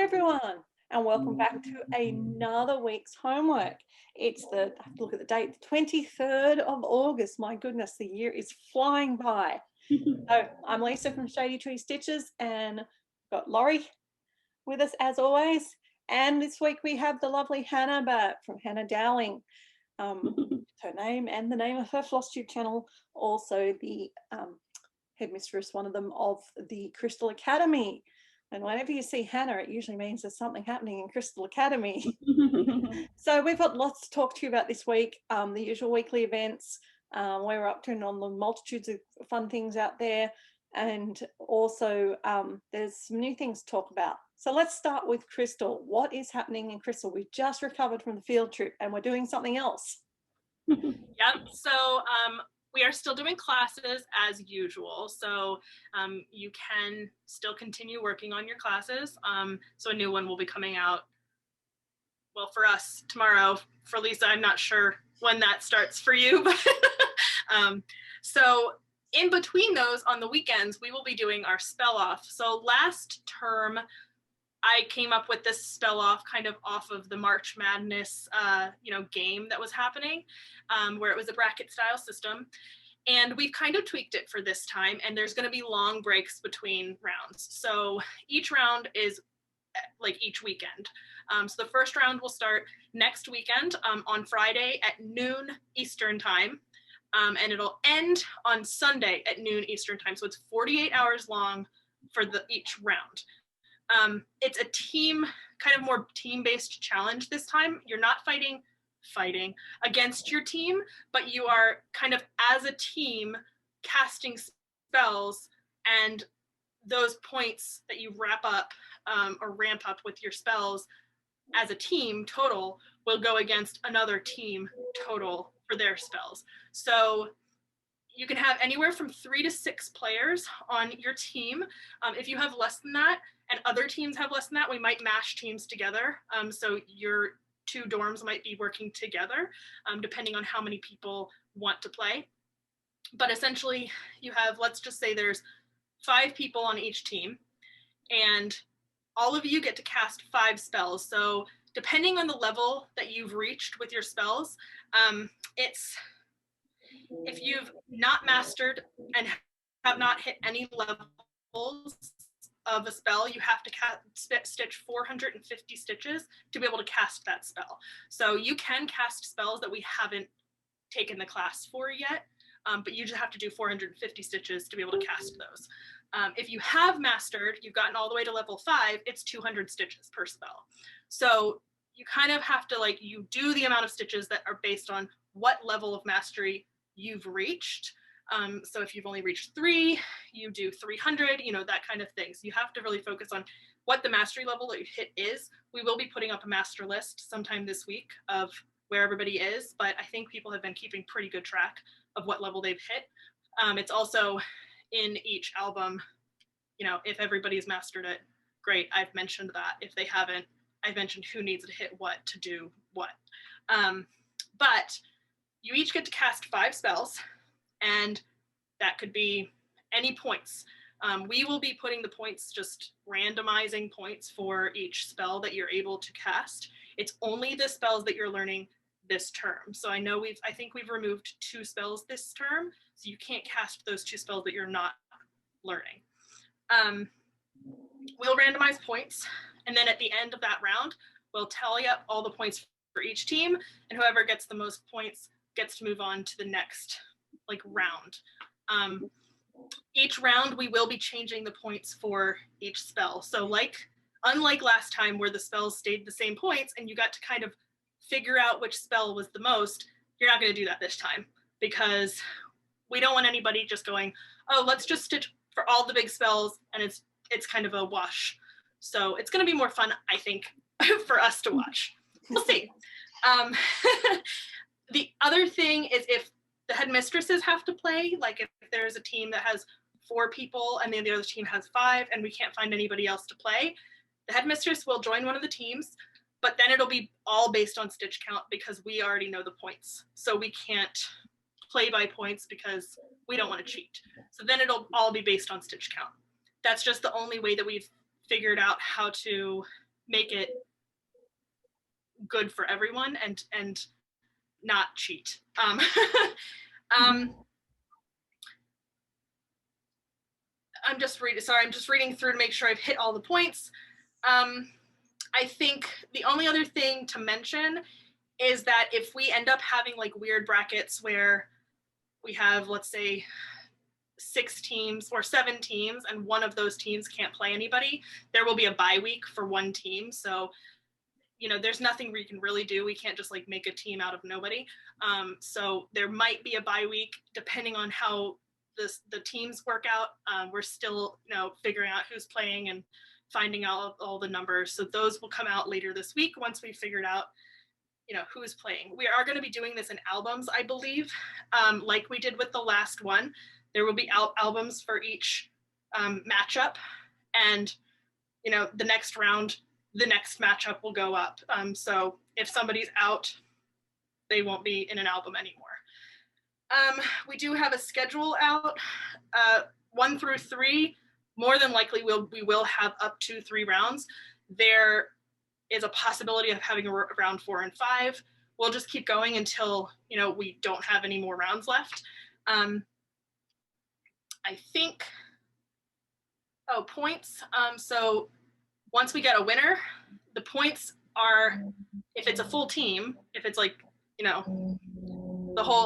everyone, and welcome back to another week's homework. It's I have to look at the date, the 23rd of August. My goodness, the year is flying by. So I'm Lisa from Shady Tree Stitches, and got Laurie with us as always. And this week we have the lovely Hannah from Hannah Dowling. Her name and the name of her FlossTube channel. Also the headmistress, one of them, of the Crystal Academy. And whenever you see Hannah, it usually means there's something happening in Crystal Academy. So we've got lots to talk to you about this week. The usual weekly events, where we're up to, and on the multitudes of fun things out there. And also there's some new things to talk about. So let's start with Crystal. What is happening in Crystal? We've just recovered from the field trip and we're doing something else. Yep, so we are still doing classes as usual. So you can still continue working on your classes. So a new one will be coming out, well, for us tomorrow. For Lisa, I'm not sure when that starts for you. But so in between those, on the weekends, we will be doing our spell off. So last term, I came up with this spell off kind of off of the March Madness, game that was happening, where it was a bracket style system. And we've kind of tweaked it for this time, and there's going to be long breaks between rounds. So each round is like each weekend. So the first round will start next weekend on Friday at noon Eastern time, and it'll end on Sunday at noon Eastern time. So it's 48 hours long for each round. It's a kind of more team-based challenge this time. You're not fighting against your team, but you are kind of as a team casting spells, and those points that you wrap up or ramp up with your spells as a team total will go against another team total for their spells. So you can have anywhere from 3 to 6 players on your team. If you have less than that, and other teams have less than that, we might mash teams together. So your 2 dorms might be working together, depending on how many people want to play. But essentially, you have, let's just say there's 5 people on each team, and all of you get to cast 5 spells. So depending on the level that you've reached with your spells, if you've not mastered and have not hit any levels of a spell, you have to stitch 450 stitches to be able to cast that spell. So you can cast spells that we haven't taken the class for yet, but you just have to do 450 stitches to be able to cast those. If you have mastered, you've gotten all the way to level 5, it's 200 stitches per spell. So you kind of have to, you do the amount of stitches that are based on what level of mastery you've reached. So if you've only reached 3, you do 300, that kind of thing. So you have to really focus on what the mastery level that you hit is. We will be putting up a master list sometime this week of where everybody is, but I think people have been keeping pretty good track of what level they've hit. It's also in each album, if everybody's mastered it, great, I've mentioned that. If they haven't, I've mentioned who needs to hit what to do what. But you each get to cast 5 spells, and that could be any points. We will be putting the points, just randomizing points for each spell that you're able to cast. It's only the spells that you're learning this term. So I think we've removed 2 spells this term, so you can't cast those 2 spells that you're not learning. We'll randomize points, and then at the end of that round, we'll tally up all the points for each team, and whoever gets the most points gets to move on to the next round. Each round we will be changing the points for each spell. So unlike last time where the spells stayed the same points and you got to kind of figure out which spell was the most, you're not going to do that this time, because we don't want anybody just going, oh, let's just stitch for all the big spells, and it's kind of a wash. So it's going to be more fun, I think, for us to watch. We'll see. The other thing is, if the headmistresses have to play, if there's a team that has 4 people and the other team has 5 and we can't find anybody else to play, the headmistress will join one of the teams, but then it'll be all based on stitch count because we already know the points. So we can't play by points because we don't want to cheat. So then it'll all be based on stitch count. That's just the only way that we've figured out how to make it good for everyone and not cheat. I'm just reading through to make sure I've hit all the points. I think the only other thing to mention is that if we end up having like weird brackets where we have, let's say, 6 teams or 7 teams and one of those teams can't play anybody, there will be a bye week for one team. So, you know, there's nothing we can really do. We can't just like make a team out of nobody. So there might be a bye week depending on how the teams work out. We're still, you know, figuring out who's playing and finding out all the numbers. So those will come out later this week once we figured out, you know, who's playing. We are going to be doing this in albums, I believe, like we did with the last one. There will be albums for each matchup, and, you know, the next round, the next matchup will go up. So if somebody's out, they won't be in an album anymore. We do have a schedule out, 1 through 3. More than likely, we will have up to 3 rounds. There is a possibility of having a round 4 and 5. We'll just keep going until, you know, we don't have any more rounds left. I think, points. So once we get a winner, the points are, if it's a full team, if it's like, you know,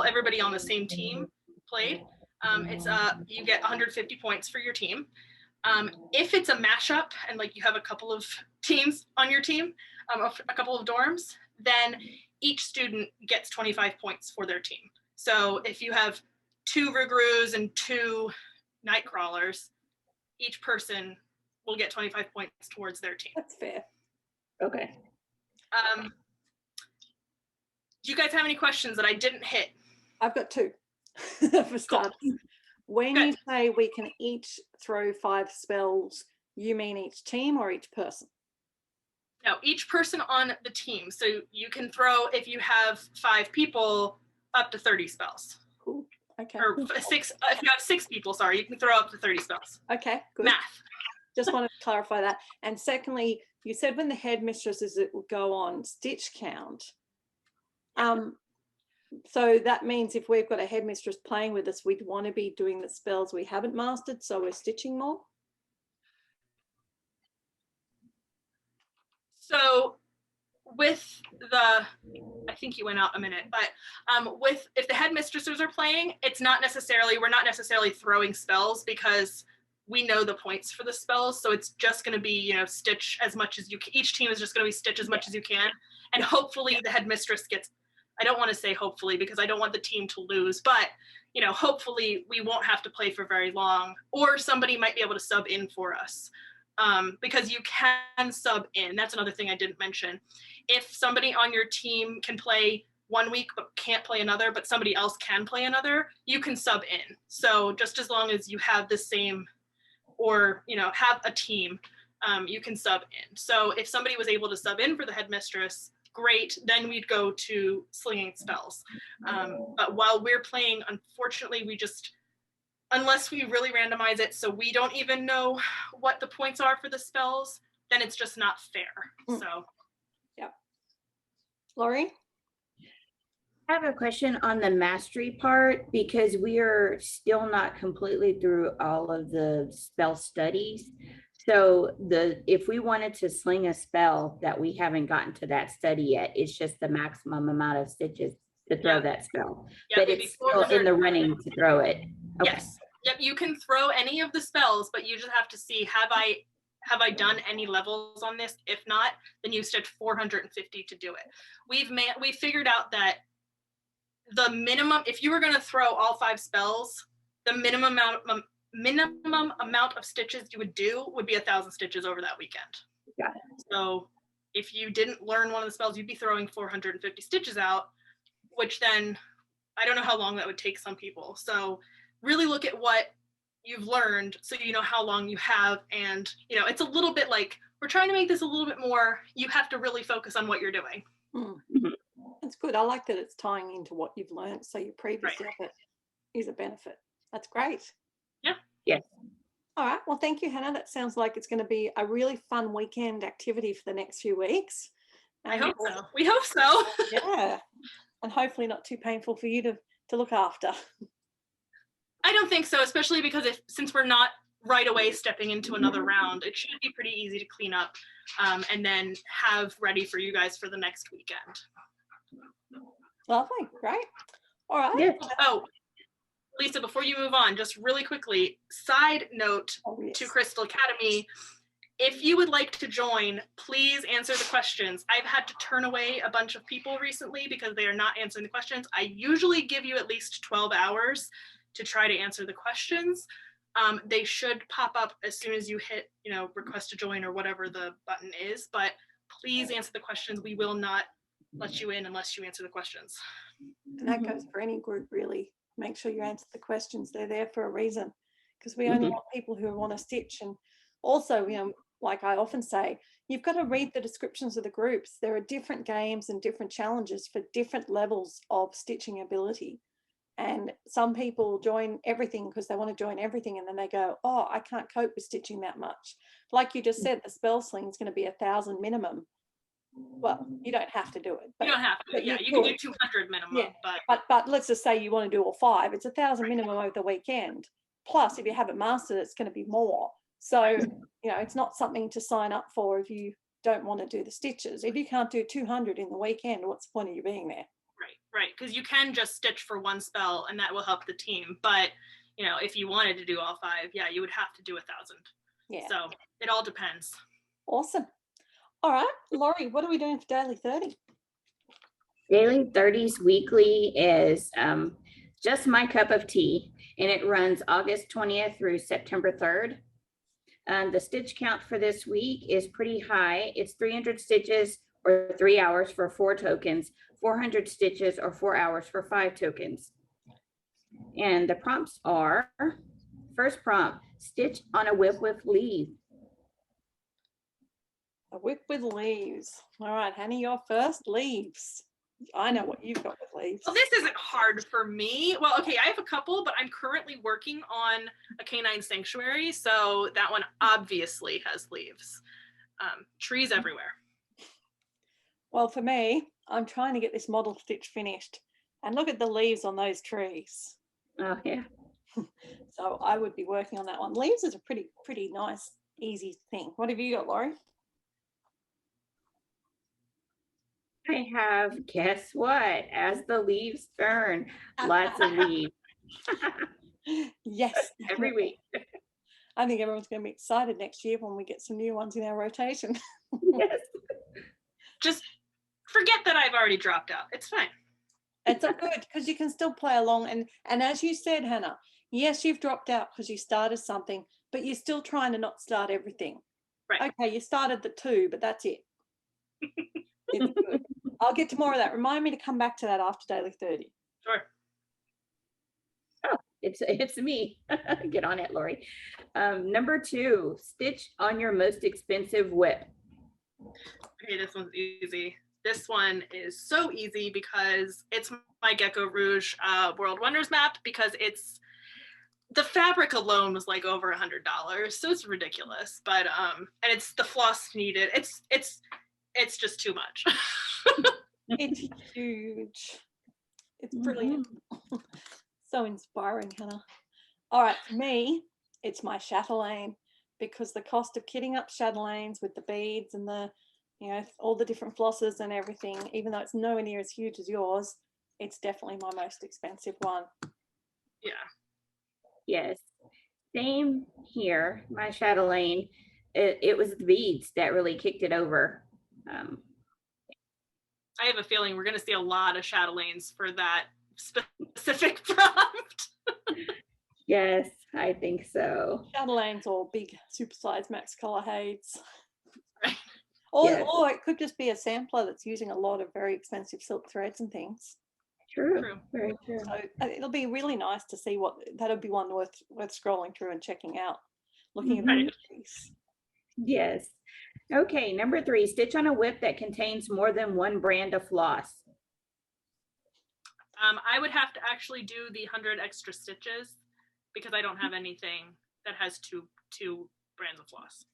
everybody on the same team played, it's you get 150 points for your team. If it's a mashup and like you have a couple of teams on your team, a couple of dorms, then each student gets 25 points for their team. So if you have 2 Rougarous and 2 Nightcrawlers, each person will get 25 points towards their team. That's fair. Okay. Do you guys have any questions that I didn't hit? I've got 2 for starters. Cool. When you say we can each throw 5 spells, you mean each team or each person? No, each person on the team. So you can throw, if you have 5 people, up to 30 spells. Cool. Okay. Or 6, if you have 6 people, sorry, you can throw up to 30 spells. Okay, good. Math. Just wanted to clarify that. And secondly, you said when the headmistresses, it will go on stitch count. So that means if we've got a headmistress playing with us, we'd want to be doing the spells we haven't mastered, so we're stitching more? So with the, I think you went out a minute, but if the headmistresses are playing, we're not necessarily throwing spells because we know the points for the spells. So it's just going to be, you know, stitch as much as you can. Each team is just going to be stitch as much as you can. And hopefully the headmistress gets, I don't want to say hopefully because I don't want the team to lose, but, you know, hopefully we won't have to play for very long, or somebody might be able to sub in for us. Because you can sub in. That's another thing I didn't mention. If somebody on your team can play 1 week but can't play another, but somebody else can play another, you can sub in. So just as long as you have the same, or, you know, have a team, you can sub in. So if somebody was able to sub in for the headmistress, great, then we'd go to slinging spells. But while we're playing, unfortunately, unless we really randomize it so we don't even know what the points are for the spells, then it's just not fair. So, yeah. Laurie? I have a question on the mastery part because we are still not completely through all of the spell studies. So if we wanted to sling a spell that we haven't gotten to that study yet, it's just the maximum amount of stitches to throw that spell. But it's still in the running to throw it. Okay. Yes. Yep, you can throw any of the spells, but you just have to see, have I done any levels on this? If not, then you stitch 450 to do it. We've figured out that the minimum, if you were going to throw all 5 spells, the minimum amount of stitches you would do would be 1,000 stitches over that weekend. Got it. So if you didn't learn one of the spells, you'd be throwing 450 stitches out, which then I don't know how long that would take some people. So really look at what you've learned so you know how long you have. And, you know, it's a little bit like, we're trying to make this a little bit more, you have to really focus on what you're doing. That's good. I like that it's tying into what you've learned. So your previous effort is a benefit. That's great. Yeah. Yes. All right. Well, thank you, Hannah. That sounds like it's going to be a really fun weekend activity for the next few weeks. I hope so. We hope so. Yeah. And hopefully not too painful for you to look after. I don't think so, especially because since we're not right away stepping into another round, it should be pretty easy to clean up and then have ready for you guys for the next weekend. Lovely. Great. All right. Yeah. Oh, Lisa, before you move on, just really quickly, side note to Crystal Academy, if you would like to join, please answer the questions. I've had to turn away a bunch of people recently because they are not answering the questions. I usually give you at least 12 hours to try to answer the questions. They should pop up as soon as you hit, request to join or whatever the button is, but please answer the questions. We will not let you in unless you answer the questions. And that goes for any group, really. Make sure you answer the questions. They're there for a reason, because we only want people who want to stitch. And also, like I often say, you've got to read the descriptions of the groups. There are different games and different challenges for different levels of stitching ability. And some people join everything because they want to join everything, and then they go, oh, I can't cope with stitching that much. Like you just said, the spell sling is going to be 1,000 minimum. Well, you don't have to do it. But, you don't have to. But yeah, you can do 200 minimum. Yeah. But let's just say you want to do all 5. It's 1,000 minimum over the weekend. Plus, if you haven't mastered it, it's going to be more. So, it's not something to sign up for if you don't want to do the stitches. If you can't do 200 in the weekend, what's the point of you being there? Right. Because you can just stitch for one spell and that will help the team. But, if you wanted to do all 5, yeah, you would have to do 1,000. Yeah. So it all depends. Awesome. All right, Laurie, what are we doing for Daily 30? Daily 30s weekly is just my cup of tea, and it runs August 20th through September 3rd. The stitch count for this week is pretty high. It's 300 stitches or 3 hours for 4 tokens, 400 stitches or 4 hours for 5 tokens. And the prompts are, first prompt, stitch on a whip with leaves. A whip with leaves. All right, Hannah, you're first. Leaves. I know what you've got with leaves. Well, this isn't hard for me. Well, okay, I have a couple, but I'm currently working on a canine sanctuary, so that one obviously has leaves. Trees everywhere. Well, for me, I'm trying to get this model stitch finished, and look at the leaves on those trees. Oh, yeah. So I would be working on that one. Leaves is a pretty nice, easy thing. What have you got, Laurie? I have, guess what? As the leaves turn, lots of leaves. Yes. Every week. I think everyone's going to be excited next year when we get some new ones in our rotation. Yes. Just forget that I've already dropped out. It's fine. It's all good because you can still play along. And as you said, Hannah, yes, you've dropped out because you started something, but you're still trying to not start everything. Right. Okay, you started the 2, but that's it. It's good. I'll get to more of that. Remind me to come back to that after Daily 30. Sure. Oh, it's me. Get on it, Laurie. Number 2, stitch on your most expensive whip. Okay, this one's easy. This one is so easy because it's my Gecko Rouge World Wonders map, because the fabric alone was like over $100, so it's ridiculous. But and it's the floss needed. It's just too much. It's huge. It's brilliant. So inspiring, Hannah. All right, for me, it's my chatelaine, because the cost of kitting up chatelaines with the beads and the, all the different flosses and everything, even though it's nowhere near as huge as yours, it's definitely my most expensive one. Yeah. Yes. Same here. My chatelaine, it was the beads that really kicked it over. I have a feeling we're going to see a lot of chatelaines for that specific prompt. Yes, I think so. Chatelaines or big supersized max color heights. Right. Or it could just be a sampler that's using a lot of very expensive silk threads and things. True. Very true. So it'll be really nice to see that'll be one worth scrolling through and checking out, looking at the piece. Yes. Okay, number 3, stitch on a whip that contains more than one brand of floss. I would have to actually do the 100 extra stitches because I don't have anything that has two brands of floss.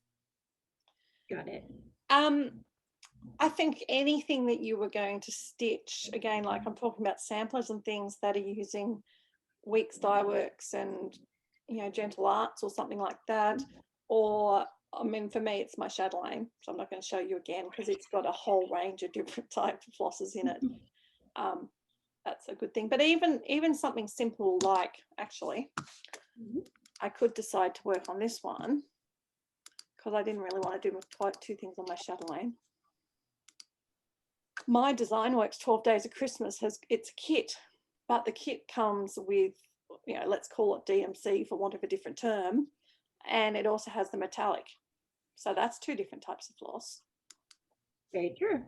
Got it. I think anything that you were going to stitch, again, like I'm talking about samplers and things that are using Weeks Dye Works and, you know, Gentle Arts or something like that, or I mean, for me, it's my chatelaine, so I'm not going to show you again because it's got a whole range of different types of flosses in it. That's a good thing. But even something simple like, actually, I could decide to work on this one because I didn't really want to do quite two things on my chatelaine. My Design Works 12 Days of Christmas it's a kit, but the kit comes with, you know, let's call it DMC for want of a different term, and it also has the metallic. So that's two different types of floss. Very true.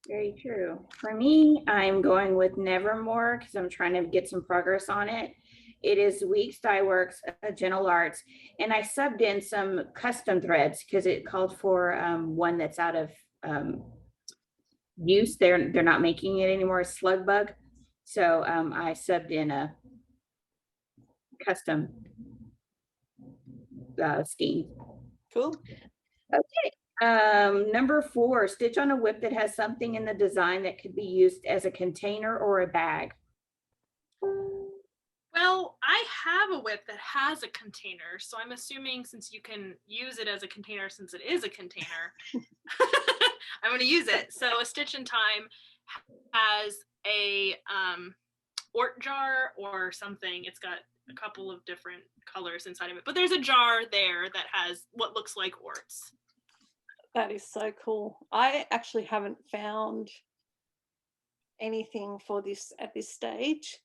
Very true. For me, I'm going with Nevermore because I'm trying to get some progress on it. It is Weeks Dye Works, Gentle Arts, and I subbed in some custom threads because it called for one that's out of use. They're not making it anymore, a slug bug. So I subbed in a custom scheme. Cool. Okay. Number 4, stitch on a whip that has something in the design that could be used as a container or a bag. Well, I have a whip that has a container, so I'm assuming since you can use it as a container, since it is a container, I'm going to use it. So a Stitch in Time has a ort jar or something. It's got a couple of different colors inside of it, but there's a jar there that has what looks like orts. That is so cool. I actually haven't found anything for this at this stage.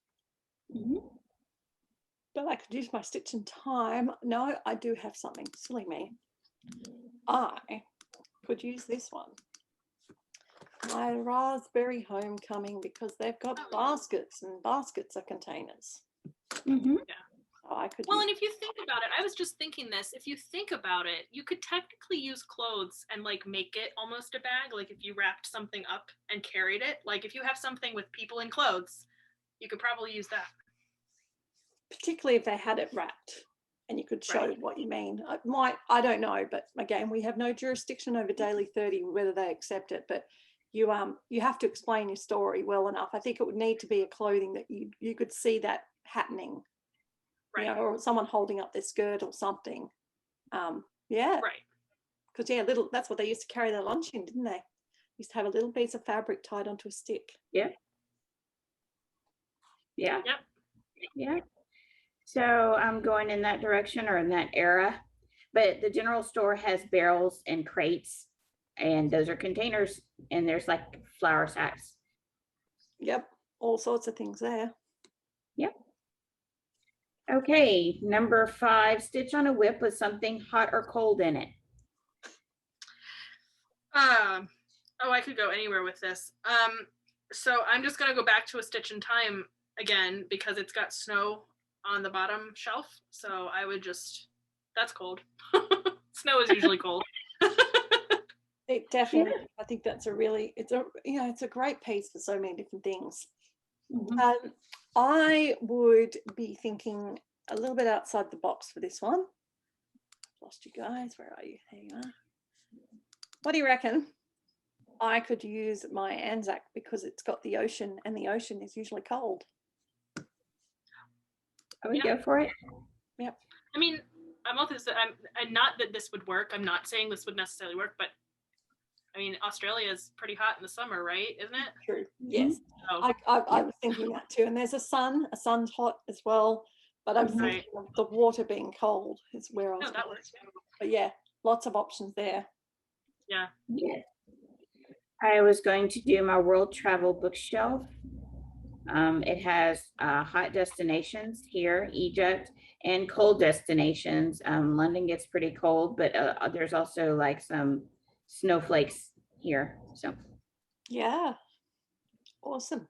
But I could use my Stitch in Time. No, I do have something. Silly me. I could use this one. My Raspberry Homecoming, because they've got baskets, and baskets are containers. Yeah. So I could. Well, and if you think about it, I was just thinking this. If you think about it, you could technically use clothes and like make it almost a bag. Like if you wrapped something up and carried it. Like if you have something with people in clothes, you could probably use that. Particularly if they had it wrapped and you could show what you mean. I don't know, but again, we have no jurisdiction over Daily 30 whether they accept it, but you have to explain your story well enough. I think it would need to be a clothing that you could see that happening, you know, or someone holding up their skirt or something. Yeah, right, because that's what they used to carry their lunch in, didn't they? Used to have a little piece of fabric tied onto a stick. Yeah. So I'm going in that direction or in that era, but the general store has barrels and crates, and those are containers, and there's like flour sacks. Yep, all sorts of things there. Yep. Okay, number 5, stitch on a whip with something hot or cold in it. Oh, I could go anywhere with this. So I'm just gonna go back to a Stitch in Time again because it's got snow on the bottom shelf. So I would that's cold. Snow is usually cold. It definitely, I think that's it's a great piece for so many different things. I would be thinking a little bit outside the box for this one. Lost you guys, where are you? There you are. What do you reckon? I could use my Anzac because it's got the ocean, and the ocean is usually cold. I would go for it. Yep. I mean, I'm not that this would work. I'm not saying this would necessarily work, but I mean, Australia is pretty hot in the summer, right? Isn't it? True. Yes. I was thinking that too. And there's a sun's hot as well, but I'm thinking of the water being cold is where I was. That works. Yeah. But yeah, lots of options there. Yeah. I was going to do my world travel bookshelf. It has hot destinations here, Egypt, and cold destinations. London gets pretty cold, but there's also like some snowflakes here. So yeah, awesome.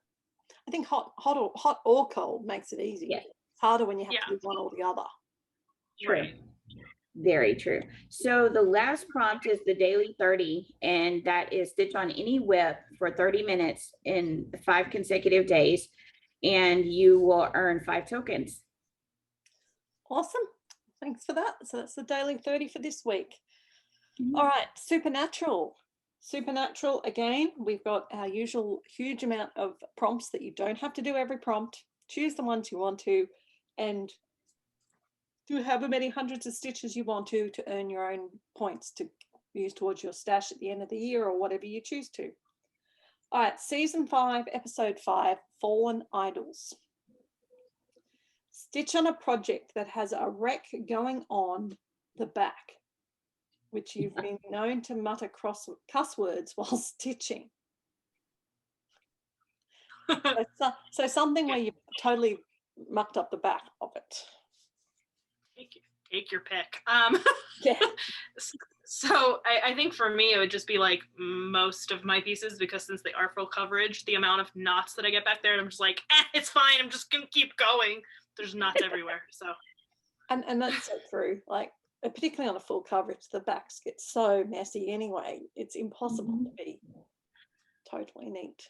I think hot or cold makes it easy. Yeah. It's harder when you have to do one or the other. True. Right. Very true. So the last prompt is the daily 30, and that is stitch on any whip for 30 minutes in 5 consecutive days, and you will earn 5 tokens. Awesome. Thanks for that. So that's the daily 30 for this week. Mhm. All right, supernatural. Supernatural, again, we've got our usual huge amount of prompts that you don't have to do every prompt. Choose the ones you want to, and do however many hundreds of stitches you want to earn your own points to use towards your stash at the end of the year or whatever you choose to. All right, season 5, episode 5, Fallen Idols. Stitch on a project that has a wreck going on the back, which you've been known to mutter cuss words while stitching. So something where you've totally mucked up the back of it. Take your pick. Yeah. So I think for me, it would just be like most of my pieces, because since they are full coverage, the amount of knots that I get back there, I'm just like, it's fine. I'm just going to keep going. There's knots everywhere. So. And that's so true. Like, particularly on a full coverage, the backs get so messy anyway. It's impossible to be totally neat.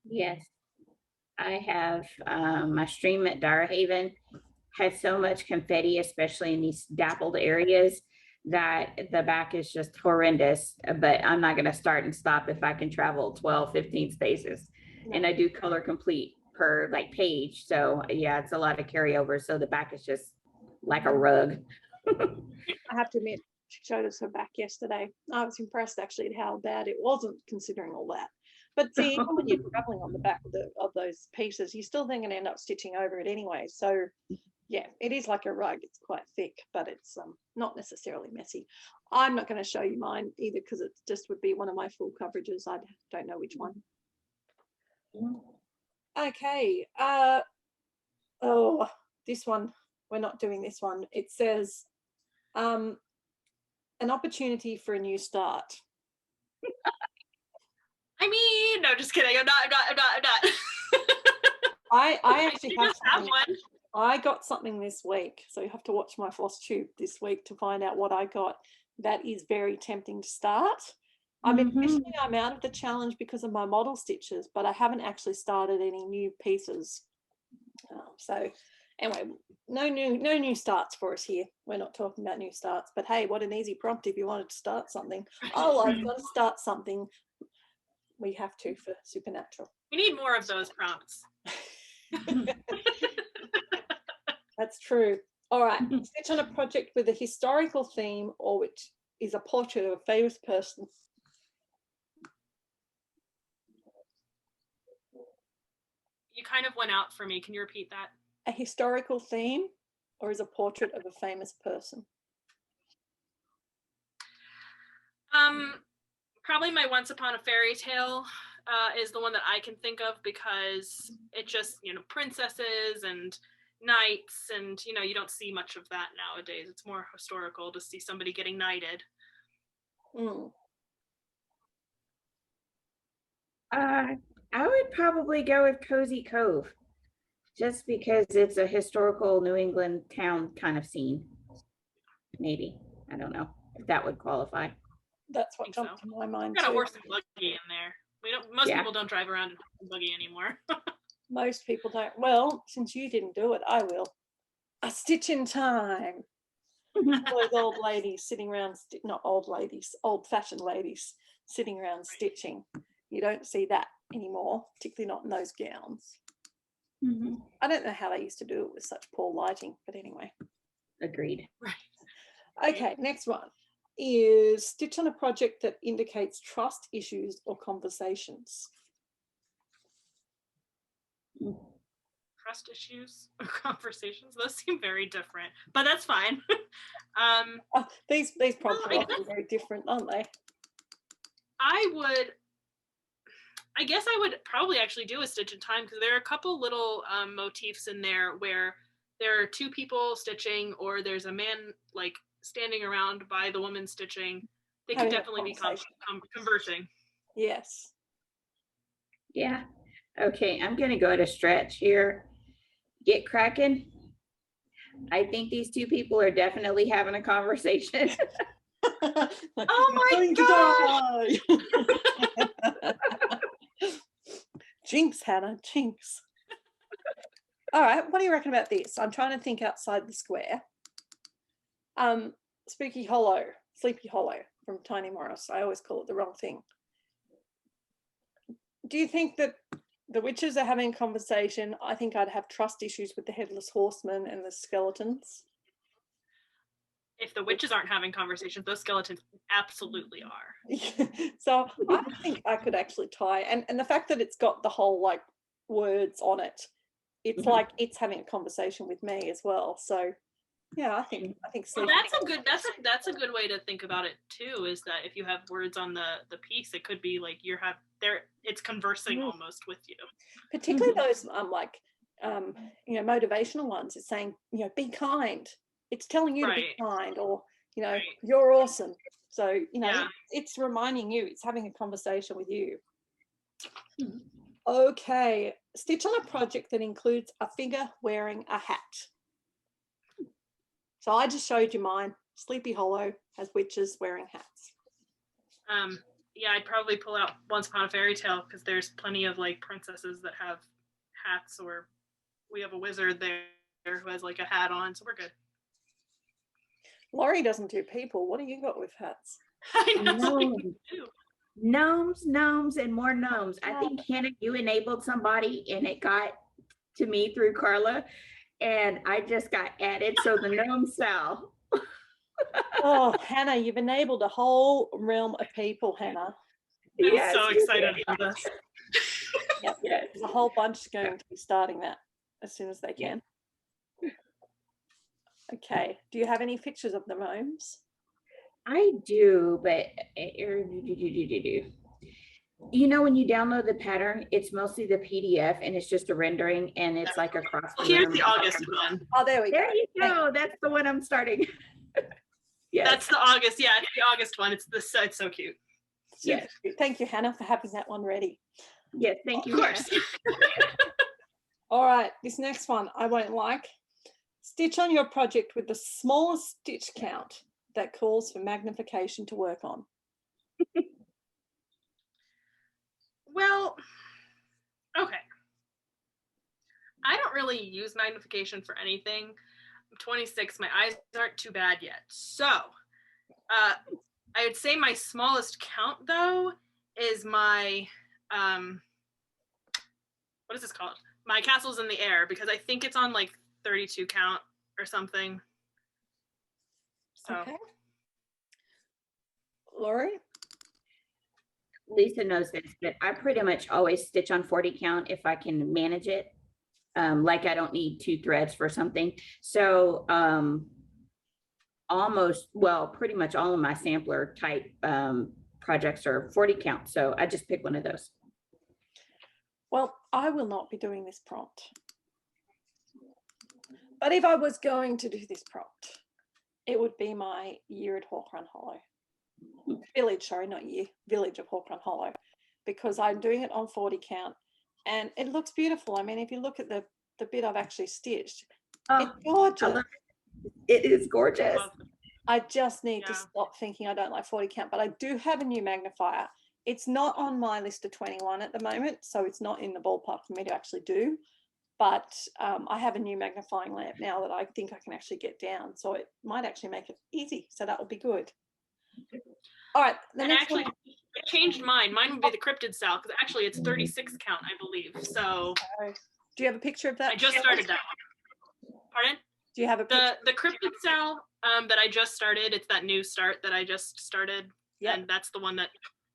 Yes. I have my stream at Darhaven has so much confetti, especially in these dappled areas, that the back is just horrendous. But I'm not going to start and stop if I can travel 12, 15 spaces. No. And I do color complete per like page. So yeah, it's a lot of carryover. So the back is just like a rug. I have to admit, she showed us her back yesterday. I was impressed actually at how bad it wasn't, considering all that. But see, even when you're traveling on the back of those pieces, you're still then going to end up stitching over it anyway. So yeah, it is like a rug. It's quite thick, but it's not necessarily messy. I'm not going to show you mine either, because it just would be one of my full coverages. I don't know which one. Okay. Oh, this one, we're not doing this one. It says an opportunity for a new start. I mean, no, just kidding. I'm not. I actually have one. I got something this week, so you have to watch my floss tube this week to find out what I got. That is very tempting to start. I mean, officially I'm out of the challenge because of my model stitches, but I haven't actually started any new pieces. So anyway, no new starts for us here. We're not talking about new starts, but hey, what an easy prompt if you wanted to start something. Oh, I've got to start something. We have to for supernatural. We need more of those prompts. That's true. All right, stitch on a project with a historical theme or which is a portrait of a famous person. You kind of went out for me. Can you repeat that? A historical theme or is a portrait of a famous person? Probably my Once Upon a Fairy Tale is the one that I can think of, because it just, princesses and knights, and you don't see much of that nowadays. It's more historical to see somebody getting knighted. I would probably go with Cozy Cove, just because it's a historical New England town kind of scene. Maybe, I don't know if that would qualify. That's what jumped to my mind. Got a horse and buggy in there. Most people don't drive around in a horse and buggy anymore. Most people don't. Well, since you didn't do it, I will. A stitch in time. Those old ladies sitting around, not old ladies, old-fashioned ladies sitting around stitching. You don't see that anymore, particularly not in those gowns. I don't know how they used to do it with such poor lighting, but anyway. Agreed. Right. Okay, next one is stitch on a project that indicates trust issues or conversations. Trust issues or conversations, those seem very different, but that's fine. These prompts are often very different, aren't they? I guess I would probably actually do a stitch in time, because there are a couple little motifs in there where there are two people stitching, or there's a man like standing around by the woman stitching. They could definitely be conversing. Yes. Yeah. Okay, I'm going to go at a stretch here. Get cracking. I think these two people are definitely having a conversation. Oh my God! Jinx, Hannah, jinx. All right, what do you reckon about this? I'm trying to think outside the square. Spooky Hollow, Sleepy Hollow from Tiny Morris. I always call it the wrong thing. Do you think that the witches are having a conversation? I think I'd have trust issues with the Headless Horseman and the skeletons. If the witches aren't having conversations, those skeletons absolutely are. So I think I could actually tie, and the fact that it's got the whole like words on it, it's like it's having a conversation with me as well. So yeah, I think Well, that's a good way to think about it too, is that if you have words on the piece, it could be like it's conversing almost with you. Particularly those motivational ones. It's saying, be kind. It's telling you to be kind, or you're awesome. So it's reminding you, it's having a conversation with you. Okay, stitch on a project that includes a figure wearing a hat. So I just showed you mine. Sleepy Hollow has witches wearing hats. Yeah, I'd probably pull out Once Upon a Fairy Tale, because there's plenty of like princesses that have hats, or we have a wizard there who has like a hat on, so we're good. Laurie doesn't do people. What do you got with hats? I know. Gnomes, and more gnomes. I think, Hannah, you enabled somebody and it got to me through Carla, and I just got added. So the gnome Sal. Oh, Hannah, you've enabled a whole realm of people, Hannah. I'm so excited for this. Yep. There's a whole bunch going to be starting that as soon as they can. Okay. Do you have any pictures of the gnomes? I do, but when you download the pattern, it's mostly the PDF and it's just a rendering, and it's like across the Here's room. the August one. Oh, there we go. There you go. That's the one I'm starting. Yes. That's the August. Yeah, it's the August one. It's so cute. Yes. Thank you, Hannah, for having that one ready. Yes, thank you. Of course. All right, this next one I won't like. Stitch on your project with the smallest stitch count that calls for magnification to work on. Well, okay. I don't really use magnification for anything. I'm 26, my eyes aren't too bad yet. So I would say my smallest count though is my, what is this called? My Castles in the Air, because I think it's on like 32 count or something. So. Okay. Laurie? Lisa knows this, but I pretty much always stitch on 40 count if I can manage it. Like I don't need 2 threads for something. So pretty much all of my sampler type projects are 40 count. So I just pick one of those. Well, I will not be doing this prompt. But if I was going to do this prompt, it would be my year at Hawk Run Hollow. Village, sorry, not year, Village of Hawk Run Hollow, because I'm doing it on 40 count and it looks beautiful. I mean, if you look at the bit I've actually stitched, it's gorgeous. It is gorgeous. I just need to stop thinking I don't like 40 count, but I do have a new magnifier. It's not on my list of 21 at the moment, so it's not in the ballpark for me to actually do. But I have a new magnifying lamp now that I think I can actually get down, so it might actually make it easy. So that would be good. All right. And actually, I changed mine. Mine would be the Cryptid Cell, because actually it's 36 count, I believe. So. Do you have a picture of that? I just started that one. Pardon? Do you have a picture? The Cryptid Cell that I just started? It's that New Start that I just started, and that's the one that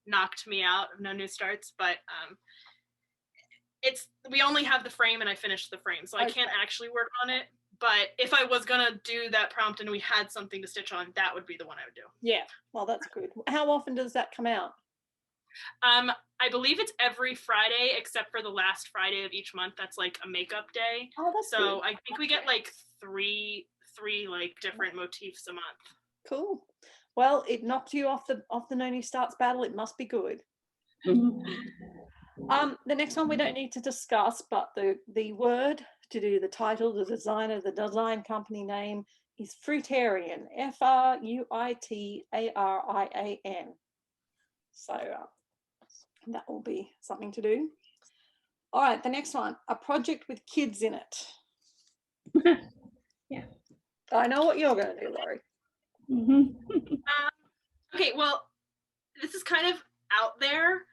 knocked me out of NoNew Starts. But we only have the frame, and I finished the frame, so I can't actually work on it. But if I was gonna do that prompt and we had something to stitch on, that would be the one I would do. Yeah, well, that's good. How often does that come out? I believe it's every Friday, except for the last Friday of each month. That's like a makeup day. Oh, that's so cool. I think we get like three like different motifs a month. Cool. Well, it knocked you off the NoNew Starts battle. It must be good. The next one we don't need to discuss, but the word to do the title, the designer, the design company name is Fruitarian, Fruitarian. So that will be something to do. All right, the next one, a project with kids in it. Yeah. I know what you're going to do, Laurie. Okay, well, this is kind of out there,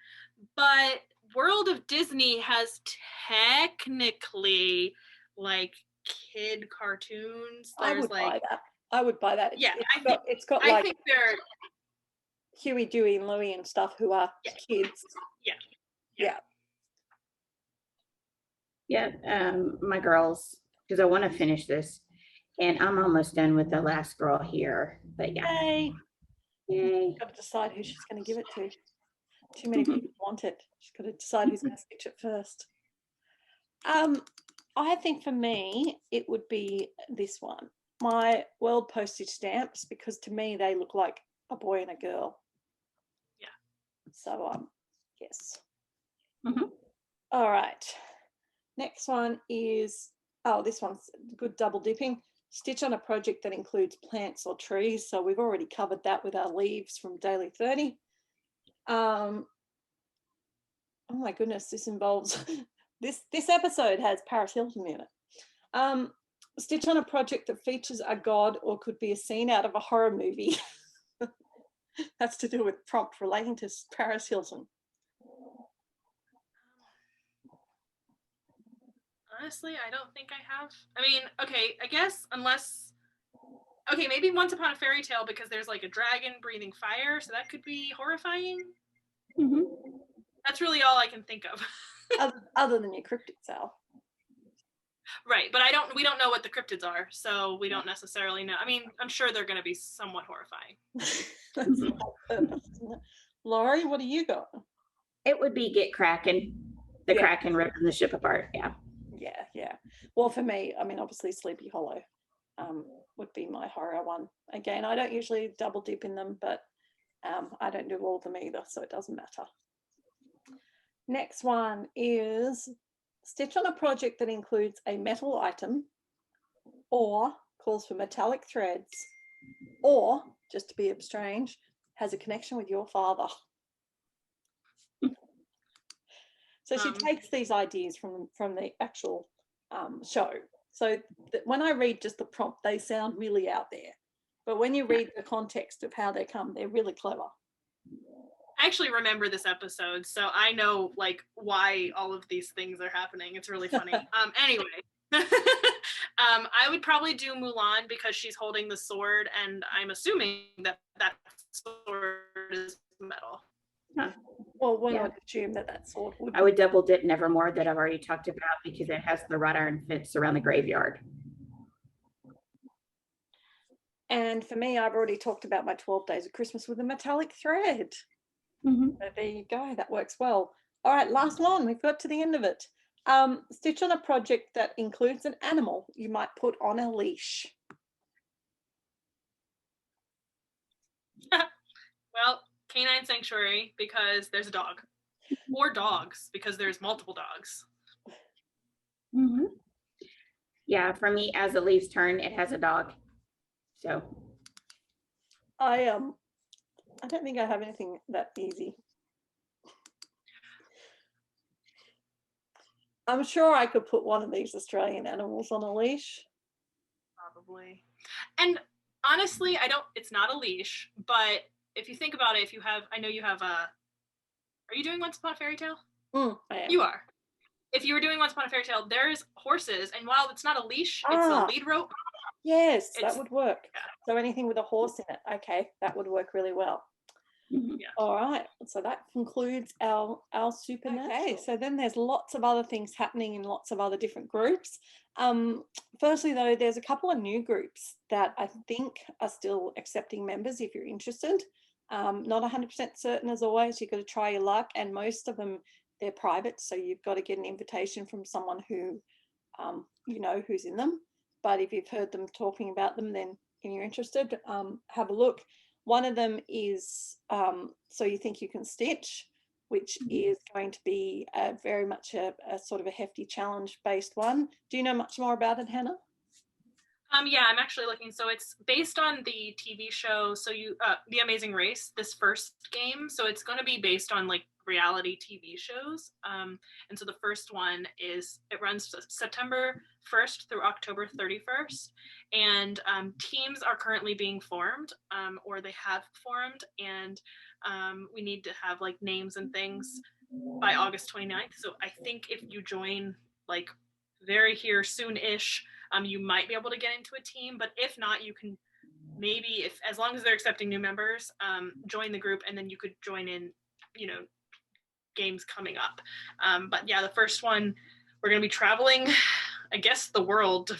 but World of Disney has technically like kid cartoons. I There's would like buy that. I would buy that. yeah, It's got I like think they're Huey, Dewey, and Louie and stuff who are kids. Yeah. My girls, because I want to finish this, and I'm almost done with the last girl here. But yeah, Yay. yay. Got to decide who she's going to give it to. Too many people want it. She's got to decide who's going to stitch it first. I think for me, it would be this one, my world postage stamps, because to me they look like a boy and a girl. Yeah. So yes. Mhm. All right. Next one is, oh, this one's good double dipping. Stitch on a project that includes plants or trees. So we've already covered that with our leaves from Daily 30. Oh my goodness, this involves this episode has Paris Hilton in it. Stitch on a project that features a god or could be a scene out of a horror movie. That's to do with prompt relating to Paris Hilton. honestly, I don't think I have. I mean, okay, I guess unless okay, maybe Once Upon a Fairy Tale because there's like a dragon breathing fire, so that could be horrifying. Mhm. That's really all I can think of. Other than your cryptid Sal. Right, but we don't know what the cryptids are, so we don't necessarily know. I mean, I'm sure they're going to be somewhat horrifying. That's the whole purpose, isn't it? Laurie, what do you got? It would be Get Kraken, the Yeah. Kraken ripping the ship apart. Yeah. Yeah. Well, for me, I mean, obviously Sleepy Hollow would be my horror one. Again, I don't usually double dip in them, but I don't do all of them either, so it doesn't matter. Next one is stitch on a project that includes a metal item or calls for metallic threads or, just to be strange, has a connection with your father. So she takes these ideas from the actual show. So that when I read just the prompt, they sound really out there. But when you read the context of how they come, they're really clever. I actually remember this episode, so I know like why all of these things are happening. It's really funny. Anyway, I would probably do Mulan because she's holding the sword, and I'm assuming that that sword is metal. Huh. Well, one would assume that sword would. I would double dip Nevermore that I've already talked about because it has the wrought iron fence around the graveyard. And for me, I've already talked about my 12 Days of Christmas with a metallic thread. Mm-hmm. So there you go. That works well. All right, last one. We've got to the end of it. Stitch on a project that includes an animal you might put on a leash. Well, Canine Sanctuary because there's a dog, or dogs because there's multiple dogs. Mm-hmm. Yeah, for me, as the leaves turn, it has a dog. So I don't think I have anything that easy. I'm sure I could put one of these Australian animals on a leash. Probably. And honestly, it's not a leash, but if you think about it, if you have, I know you have are you doing Once Upon a Fairy Tale? I am. You are. If you were doing Once Upon a Fairy Tale, there's horses, and while it's not a leash, it's a lead rope. Yes, that would work. Yeah. So anything with a horse in it, okay, that would work really well. Yeah. All right, so that concludes our supernatural. Okay, so then there's lots of other things happening in lots of other different groups. Firstly, though, there's a couple of new groups that I think are still accepting members if you're interested. Not 100% certain as always. You've got to try your luck, and most of them, they're private, so you've got to get an invitation from someone who you know who's in them. But if you've heard them talking about them, then if you're interested, have a look. One of them is So You Think You Can Stitch, which is going to be very much a sort of a hefty challenge based one. Do you know much more about it, Hannah? Yeah, I'm actually looking. So it's based on the TV show, The Amazing Race, this first game. So it's going to be based on like reality TV shows. And so the first one it runs September 1st through October 31st. And teams are currently being formed, or they have formed. And we need to have like names and things by August 29th. So I think if you join like very here soon-ish, you might be able to get into a team. But if not, you can maybe, if as long as they're accepting new members, join the group, and then you could join in, games coming up. But yeah, the first one, we're going to be traveling, I guess, the world,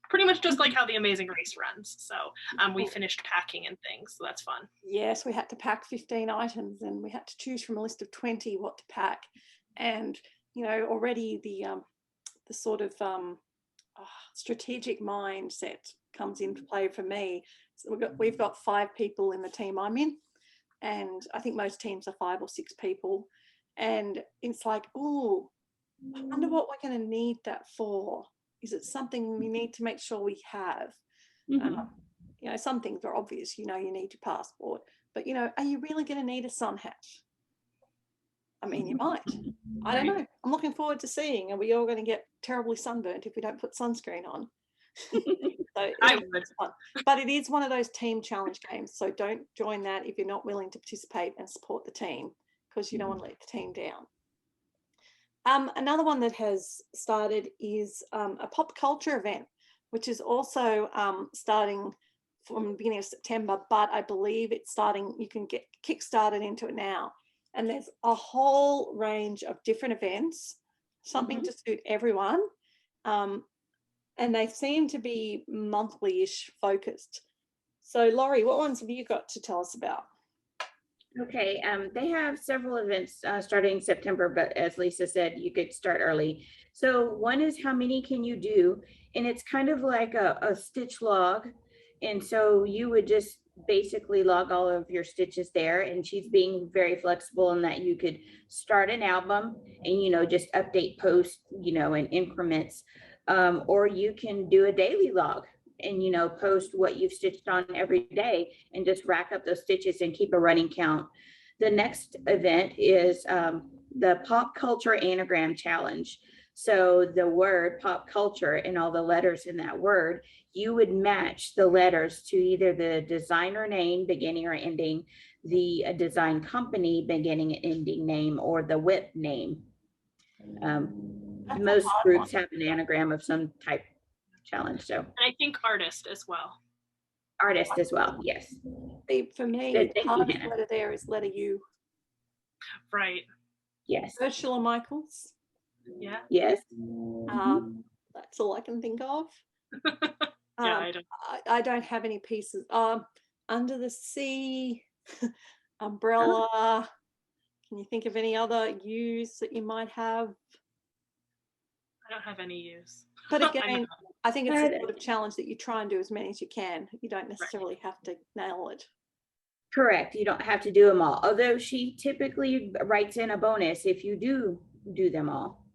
pretty much just like how the Amazing Race runs. So we finished packing and things, so that's fun. Yes, we had to pack 15 items, and we had to choose from a list of 20 what to pack. And already the sort of strategic mindset comes into play for me. So we've got 5 people in the team I'm in, and I think most teams are 5 or 6 people. And it's like, oh, I wonder what we're going to need that for. Is it something we need to make sure we have? Some things are obvious. You need your passport, but are you really going to need a sun hat? I mean, you might. I don't know. I'm looking forward to seeing. Are we all going to get terribly sunburnt if we don't put sunscreen on? So I would. Fun. But it is one of those team challenge games. So don't join that if you're not willing to participate and support the team, because you don't want to let the team down. Another one that has started is a pop culture event, which is also starting from the beginning of September, but I believe it's starting, you can get kickstarted into it now. And there's a whole range of different events, something to suit everyone. And they seem to be monthly-ish focused. So Laurie, what ones have you got to tell us about? Okay, they have several events starting September, but as Lisa said, you could start early. So one is how many can you do? And it's kind of like a stitch log. And so you would just basically log all of your stitches there. And she's being very flexible in that you could start an album and, just update posts, in increments. Or you can do a daily log and, post what you've stitched on every day and just rack up those stitches and keep a running count. The next event is the Pop Culture Anagram Challenge. So the word pop culture and all the letters in that word, you would match the letters to either the designer name, beginning or ending, the design company, beginning and ending name, or the WIP name. Most groups have an anagram of some type challenge. So, and I think artist as well. Artist as well, yes. For me, the hardest letter there is letter U. Right. Yes. Ursula Michaels. Yeah. Yes. That's all I can think of. Yeah, I don't have any pieces. Under the Sea, Umbrella. Can you think of any other U's that you might have? I don't have any U's. But again, I think it's a sort of challenge that you try and do as many as you can. You don't necessarily have to nail it. Correct. You don't have to do them all. Although she typically writes in a bonus if you do them all.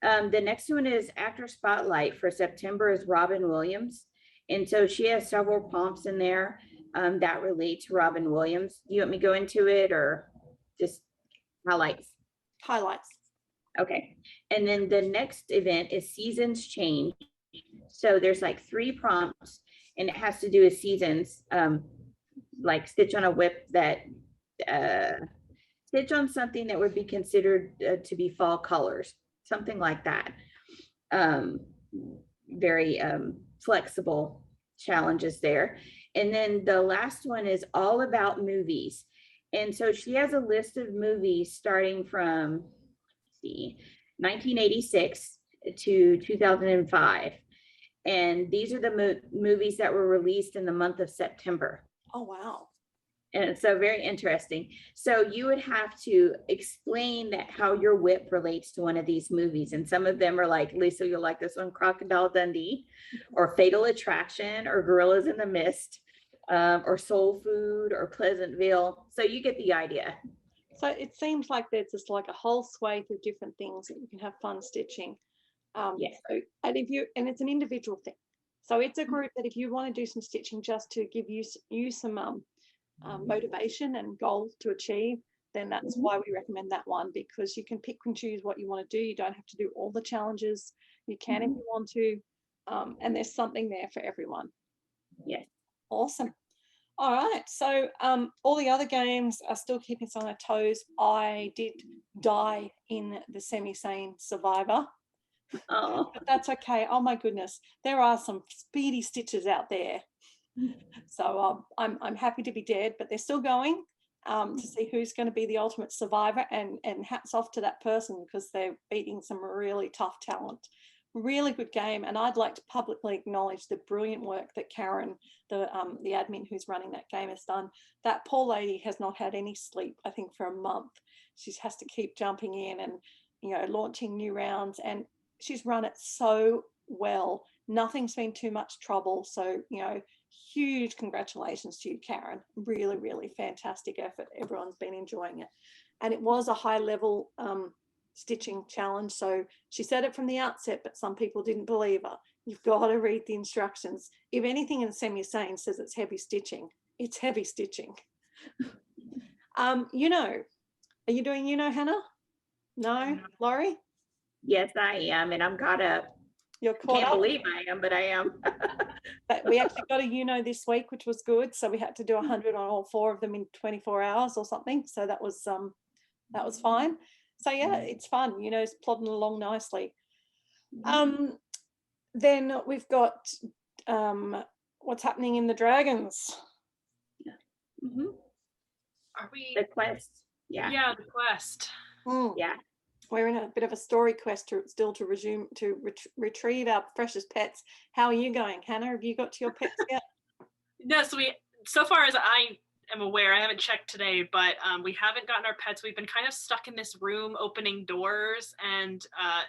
The next one is Actor Spotlight for September is Robin Williams. And so she has several prompts in there that relate to Robin Williams. Do you want me to go into it or just highlights? Highlights. Okay. And then the next event is Seasons Change. So there's like 3 prompts and it has to do with seasons, like stitch on a WIP that, stitch on something that would be considered to be fall colors, something like that. Very flexible challenges there. And then the last one is all about movies. And so she has a list of movies starting from, 1986 to 2005. And these are the movies that were released in the month of September. Oh, wow. And so very interesting. So you would have to explain that how your WIP relates to one of these movies. And some of them are like, Lisa, you'll like this one, Crocodile Dundee, or Fatal Attraction, or Gorillas in the Mist, or Soul Food, or Pleasantville. So you get the idea. So it seems like there's just like a whole swathe of different things that you can have fun stitching. Yes. So, and it's an individual thing. So it's a group that if you want to do some stitching just to give you some motivation and goals to achieve, then that's why we recommend that one, because you can pick and choose what you want to do. You don't have to do all the challenges. You can if you want to, and there's something there for everyone. Yes. Awesome. All right, so all the other games are still keeping us on our toes. I did die in the semi-sane survivor, Oh. but that's okay. Oh my goodness, there are some speedy stitches out there. So I'm happy to be dead, but they're still going to see who's going to be the ultimate survivor, and hats off to that person, because they're beating some really tough talent. Really good game, and I'd like to publicly acknowledge the brilliant work that Karen, the admin who's running that game, has done. That poor lady has not had any sleep, I think, for a month. She has to keep jumping in and, you know, launching new rounds, and she's run it so well. Nothing's been too much trouble. So, you know, huge congratulations to you, Karen. Really, really fantastic effort. Everyone's been enjoying it, and it was a high level stitching challenge. So she said it from the outset, but some people didn't believe her. You've got to read the instructions. If anything in semi-sane says it's heavy stitching, it's heavy stitching. You know, are you doing, you know, Hannah? No, Laurie? Yes, I am, and I'm caught up. You're caught Can't up. believe I am, but I am. But we actually got a, you know, this week, which was good. So we had to do 100 on all 4 of them in 24 hours or something. So that was fine. So yeah, it's fun, you know, it's plodding along nicely. Then we've got what's happening in the dragons. Are we The quest? Yeah. the quest. Yeah. We're in a bit of a story quest still to resume to retrieve our precious pets. How are you going, Hannah? Have you got to your pets yet? No, so far as I am aware, I haven't checked today, but we haven't gotten our pets. We've been kind of stuck in this room opening doors and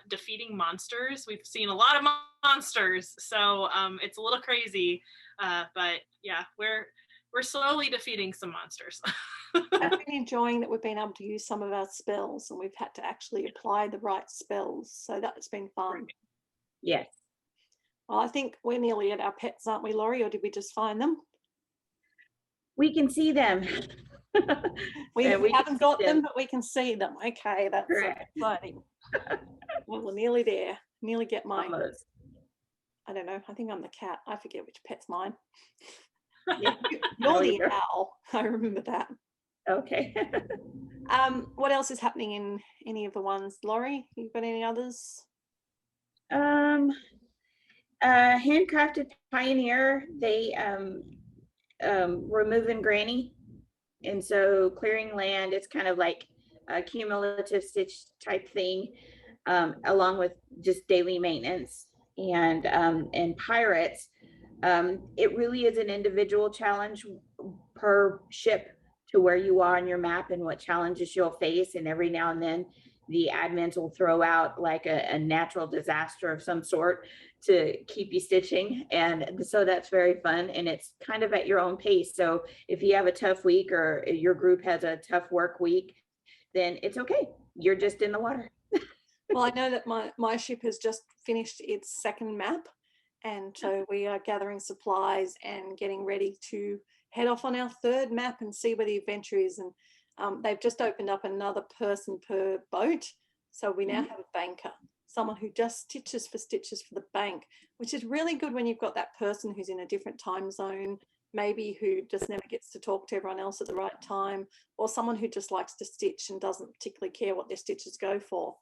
defeating monsters. We've seen a lot of monsters, so it's a little crazy, but yeah, we're slowly defeating some monsters. I've been enjoying that we've been able to use some of our spells, and we've had to actually apply the right spells, so that's been fun. Yes. Well, I think we're nearly at our pets, aren't we, Laurie, or did we just find them? We can see them. We haven't got them, but we can see them. Okay, that's exciting. Well, we're nearly there. Nearly get mine. Almost. I don't know. I think I'm the cat. I forget which pet's mine. Yeah. You're the owl. I remember that. Okay. What else is happening in any of the ones, Laurie? You got any others? Handcrafted Pioneer, they were moving Granny, and so clearing land is kind of like a cumulative stitch type thing, along with just daily maintenance. And Pirates, it really is an individual challenge per ship to where you are on your map and what challenges you'll face, and every now and then the admins will throw out like a natural disaster of some sort to keep you stitching. And so that's very fun, and it's kind of at your own pace. So if you have a tough week or your group has a tough work week, then it's okay. You're just in the water. Well, I know that my ship has just finished its second map, and so we are gathering supplies and getting ready to head off on our third map and see where the adventure is. And they've just opened up another person per boat, so we now have a banker, someone who just stitches for the bank, which is really good when you've got that person who's in a different time zone, maybe who just never gets to talk to everyone else at the right time, or someone who just likes to stitch and doesn't particularly care what their stitches go for.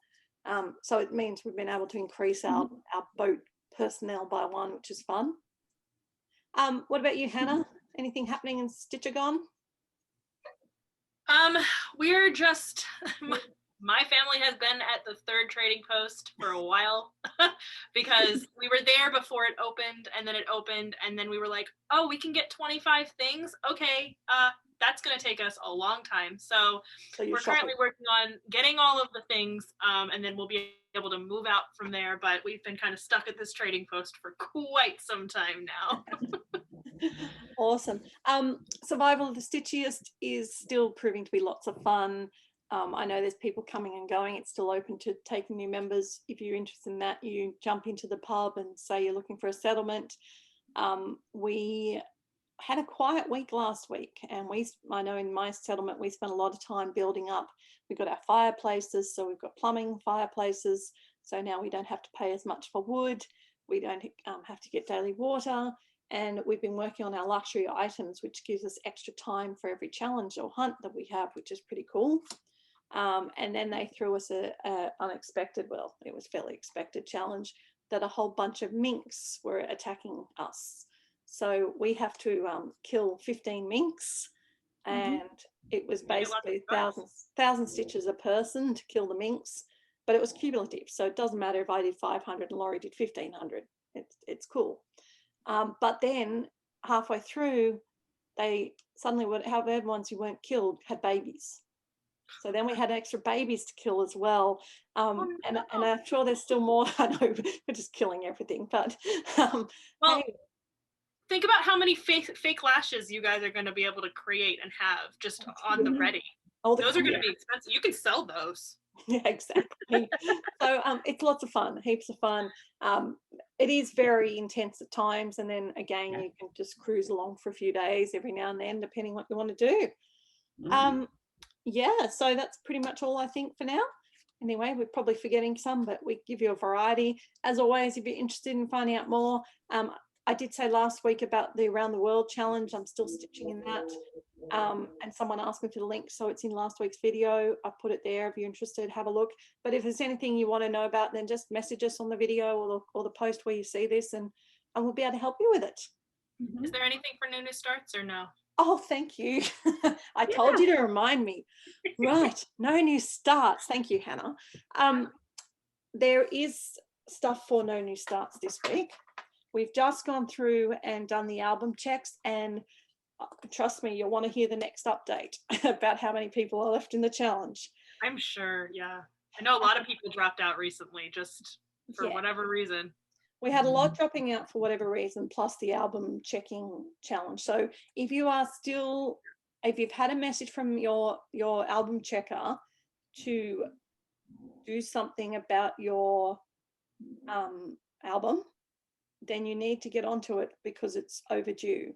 So it means we've been able to increase our boat personnel by 1, which is fun. What about you, Hannah? Anything happening in Stitchagon? We're just my family has been at the 3rd trading post for a while because we were there before it opened, and then it opened, and then we were like, oh, we can get 25 things. Okay, that's going to take us a long time. So we're currently working on getting all of the things, and then we'll be able to move out from there. But we've been kind of stuck at this trading post for quite some time now. Awesome. Survival of the Stitchiest is still proving to be lots of fun. I know there's people coming and going. It's still open to taking new members. If you're interested in that, you jump into the pub and say you're looking for a settlement. We had a quiet week last week, and I know in my settlement we spent a lot of time building up. We've got our fireplaces, so we've got plumbing fireplaces, so now we don't have to pay as much for wood. We don't have to get daily water, and we've been working on our luxury items, which gives us extra time for every challenge or hunt that we have, which is pretty cool. And then they threw us a unexpected, well, it was fairly expected challenge, that a whole bunch of minks were attacking us. So we have to kill 15 minks, and it was basically 1,000 stitches a person to kill the minks, but it was cumulative. So it doesn't matter if I did 500 and Laurie did 1,500. It's cool. But then halfway through, they suddenly would have ones who weren't killed had babies. So then we had extra babies to kill as well. And I'm sure there's still more. I know we're just killing everything, but well, hey, think about how many fake lashes you guys are going to be able to create and have just on the ready. Those are going to be expensive. You can sell those. Yeah, exactly. So it's lots of fun, heaps of fun. It is very intense at times, and then again you can just cruise along for a few days every now and then, depending what you want to do. Yeah, so that's pretty much all I think for now. Anyway, we're probably forgetting some, but we give you a variety. As always, if you're interested in finding out more, I did say last week about the Around the World challenge. I'm still stitching in that. And someone asked me for the link, so it's in last week's video. I put it there if you're interested, have a look. But if there's anything you want to know about, then just message us on the video or the post where you see this, and we'll be able to help you with it. Is there anything for NoNew Starts or no? Oh, thank you. I told you to remind me. Right, NoNew Starts. Thank you, Hannah. There is stuff for NoNew Starts this week. We've just gone through and done the album checks, and trust me, you'll want to hear the next update about how many people are left in the challenge. I'm sure, yeah. I know a lot of people dropped out recently just for whatever reason. We had a lot dropping out for whatever reason, plus the album checking challenge. So if you are still, if you've had a message from your album checker to do something about your album, then you need to get onto it because it's overdue.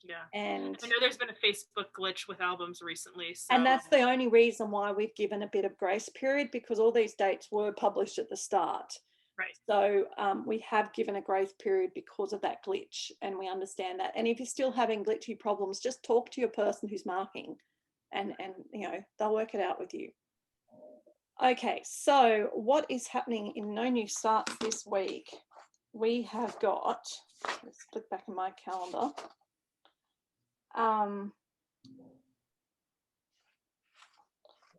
Yeah, and I know there's been a Facebook glitch with albums recently. So. And that's the only reason why we've given a bit of grace period, because all these dates were published at the start. Right. So we have given a grace period because of that glitch, and we understand that. And if you're still having glitchy problems, just talk to your person who's marking, and you know, they'll work it out with you. Okay, so what is happening in NoNew Starts this week? We have got, let's click back in my calendar. Oh,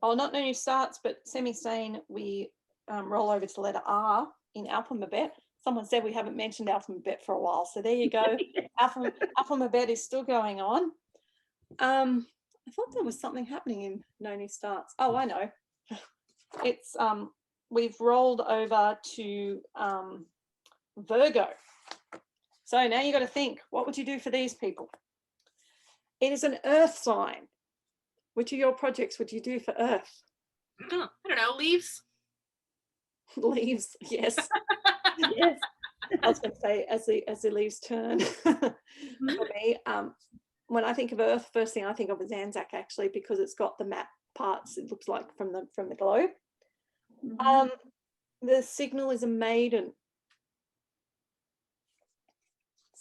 not NoNew Starts, but semi-sane, we roll over to the letter R in alphabet. Someone said we haven't mentioned alphabet for a while, so there you go. alphabet is still going on. I thought there was something happening in NoNew Starts. Oh, I know. It's we've rolled over to Virgo. So now you got to think, what would you do for these people? It is an earth sign. Which of your projects would you do for earth? I don't know, leaves? Leaves, yes. Yes. I was going to say as the leaves turn. For me, when I think of earth, first thing I think of is Anzac, actually, because it's got the map parts, it looks like from the globe. The signal is a maiden.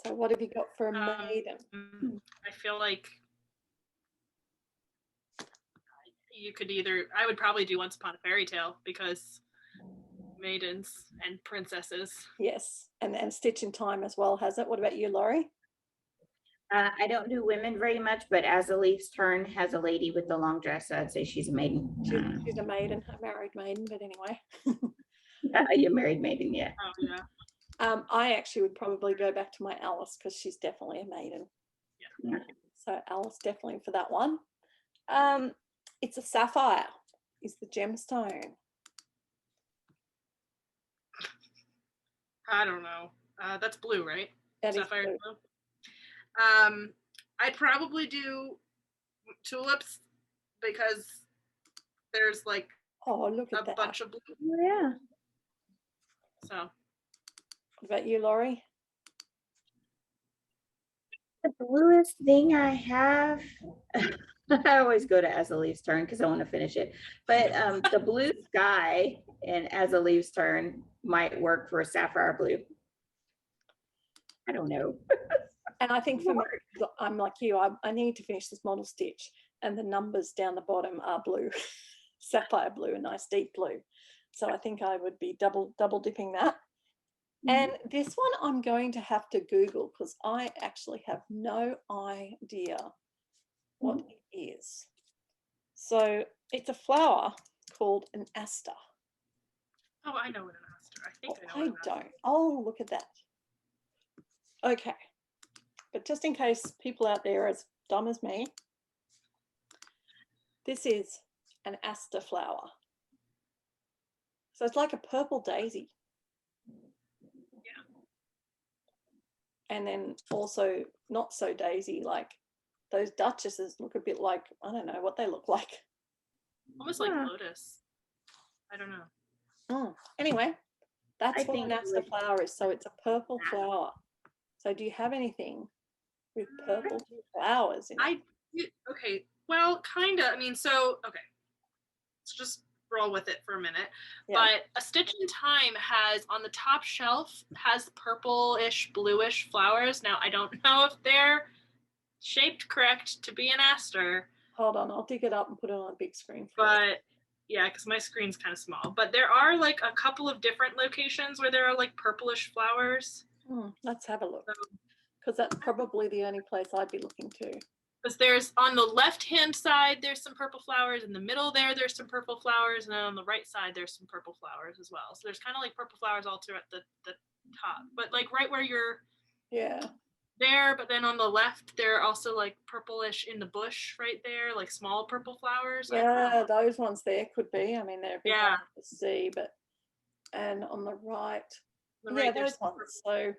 So what have you got for a maiden? I feel like you could either, I would probably do Once Upon a Fairy Tale, because maidens and princesses. Yes, and Stitch in Time as well has it. What about you, Laurie? I don't do women very much, but As the Leaves Turn has a lady with the long dress, so I'd say she's a maiden. She's a maiden, a married maiden, but anyway. You're married maiden, yeah. Oh, yeah. I actually would probably go back to my Alice, because she's definitely a maiden. Yeah. So Alice definitely for that one. It's a sapphire, is the gemstone. I don't know. That's blue, right? That Sapphire is blue. Blue. I'd probably do tulips, because there's like look at a that. bunch of blue. Yeah. So. What about you, Laurie? The bluest thing I have, I always go to As the Leaves Turn because I want to finish it. But the blue sky and As the Leaves Turn might work for a sapphire blue. I don't know. And I think for me, I'm like you, I need to finish this model stitch, and the numbers down the bottom are blue, sapphire blue, a nice deep blue. So I think I would be double dipping that. And this one I'm going to have to Google because I actually have no idea what it is. So it's a flower called an aster. Oh, I know what an aster. I think I know. I don't. Oh, look at that. Okay. But just in case people out there are as dumb as me, this is an aster flower. So it's like a purple daisy. Yeah. And then also not so daisy, like those duchesses look a bit like, I don't know what they look like. Almost like lotus. I don't know. Anyway, that's what an aster flower is. So it's a purple flower. So do you have anything with purple flowers in it? Okay, well, kind of. I mean, so, okay. Let's just roll with it for a minute. Yeah. But A Stitch in Time has, on the top shelf, has purple-ish, bluish flowers. Now, I don't know if they're shaped correct to be an aster. Hold on, I'll dig it up and put it on a big screen for you. Yeah, because my screen's kind of small. But there are like a couple of different locations where there are like purplish flowers. Let's have a look. Because that's probably the only place I'd be looking to. Because there's on the left-hand side, there's some purple flowers. In the middle there's some purple flowers. And then on the right side, there's some purple flowers as well. So there's kind of like purple flowers all throughout the top. But like right where you're there, but then on the left, they're also like purplish in the bush right there, like small purple flowers. Yeah, those ones there could be. I mean, they're a bit hard to see, but, and on the right, those ones. So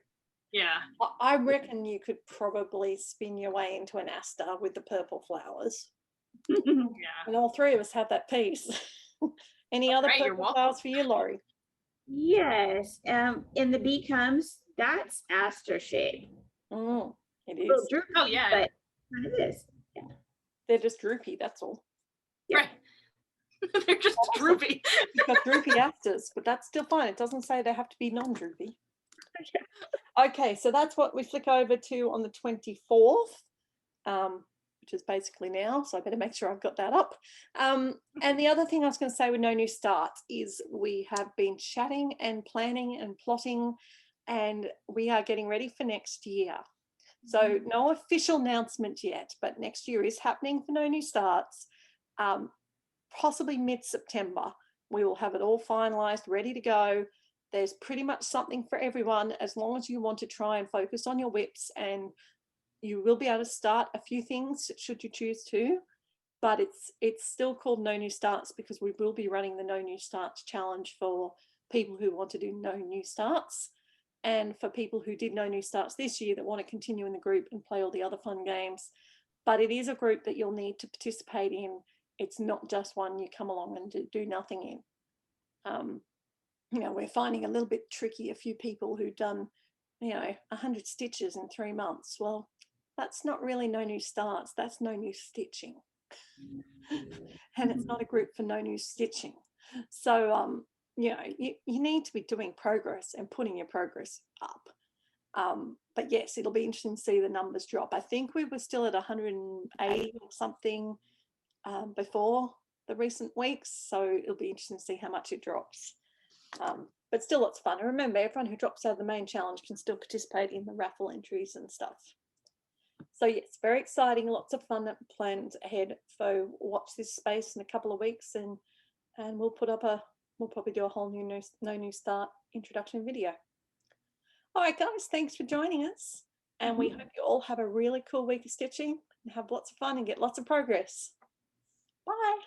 yeah, I reckon you could probably spin your way into an aster with the purple flowers. And all three of us have that piece. Any other purple flowers for you, Laurie? Yes. In the bee comes, that's aster shape. It is. Droopy, oh yeah, but it is. Yeah. They're just droopy. That's all. Right. They're just droopy. You've got droopy asters, but that's still fine. It doesn't say they have to be non-droopy. Okay, so that's what we flick over to on the 24th, which is basically now. So I better make sure I've got that up. And the other thing I was going to say with NoNew Starts is we have been chatting and planning and plotting, and we are getting ready for next year. So no official announcement yet, but next year is happening for NoNew Starts. Possibly mid-September. We will have it all finalized, ready to go. There's pretty much something for everyone as long as you want to try and focus on your whips, and you will be able to start a few things should you choose to, but it's still called NoNew Starts because we will be running the NoNew Starts challenge for people who want to do NoNew Starts, and for people who did NoNew Starts this year that want to continue in the group and play all the other fun games. But it is a group that you'll need to participate in. It's not just one you come along and do nothing in. You know, we're finding a little bit tricky, a few people who've done, 100 stitches in 3 months. Well, that's not really NoNew Starts, that's NoNew Stitching. And it's not a group for NoNew Stitching. So, you need to be doing progress and putting your progress up. But yes, it'll be interesting to see the numbers drop. I think we were still at 180 or something before the recent weeks. So it'll be interesting to see how much it drops. But still lots of fun. And remember, everyone who drops out of the main challenge can still participate in the raffle entries and stuff. So yes, very exciting, lots of fun plans ahead. So watch this space in a couple of weeks, and we'll probably do a whole new NoNew Start introduction video. All right, guys, thanks for joining us. And we hope you all have a really cool week of stitching and have lots of fun and get lots of progress. Bye.